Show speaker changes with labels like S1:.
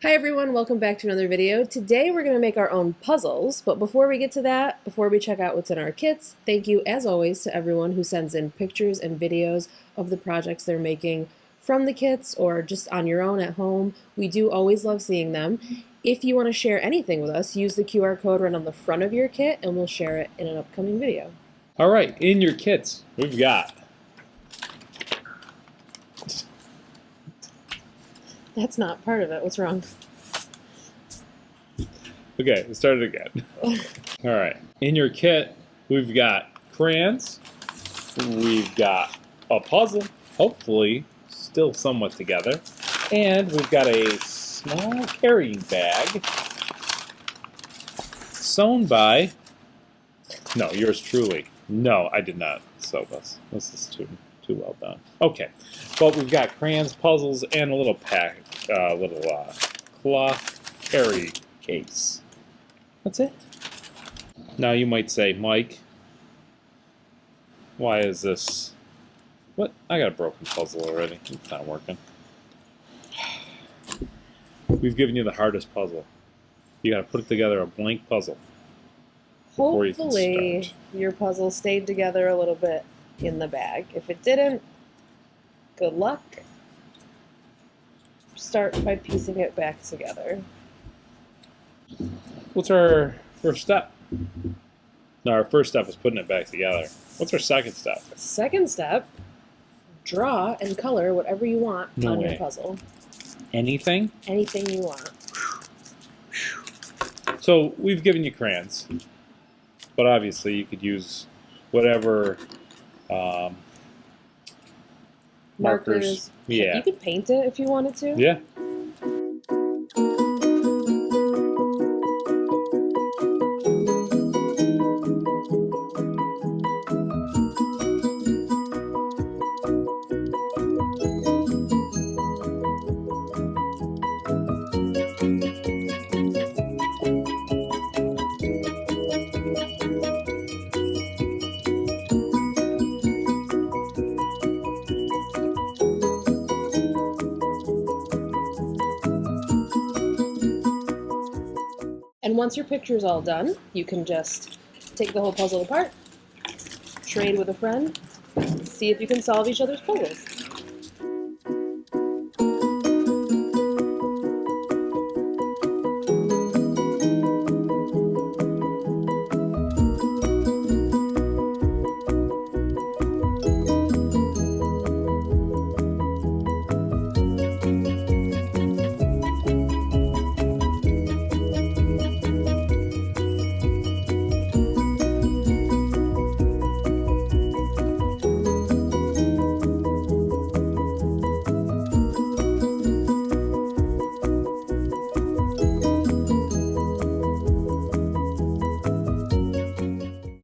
S1: Hi everyone, welcome back to another video. Today we're going to make our own puzzles, but before we get to that, before we check out what's in our kits, thank you as always to everyone who sends in pictures and videos of the projects they're making from the kits or just on your own at home. We do always love seeing them. If you want to share anything with us, use the QR code right on the front of your kit and we'll share it in an upcoming video.
S2: All right, in your kits, we've got...
S1: That's not part of it. What's wrong?
S2: Okay, let's start it again. All right, in your kit, we've got crayons, we've got a puzzle, hopefully still somewhat together, and we've got a small carrying bag sewn by... No, yours truly. No, I did not sew this. This is too well done. Okay, but we've got crayons, puzzles, and a little cloth carry case. That's it. Now you might say, Mike, why is this... What? I got a broken puzzle already. It's not working. We've given you the hardest puzzle. You got to put it together, a blank puzzle.
S1: Hopefully your puzzle stayed together a little bit in the bag. If it didn't, good luck. Start by piecing it back together.
S2: What's our first step? No, our first step is putting it back together. What's our second step?
S1: Second step, draw and color whatever you want on your puzzle.
S2: Anything?
S1: Anything you want.
S2: So we've given you crayons, but obviously you could use whatever markers. Yeah.
S1: You could paint it if you wanted to.
S2: Yeah.
S1: And once your picture's all done, you can just take the whole puzzle apart, trade with a friend, see if you can solve each other's puzzles.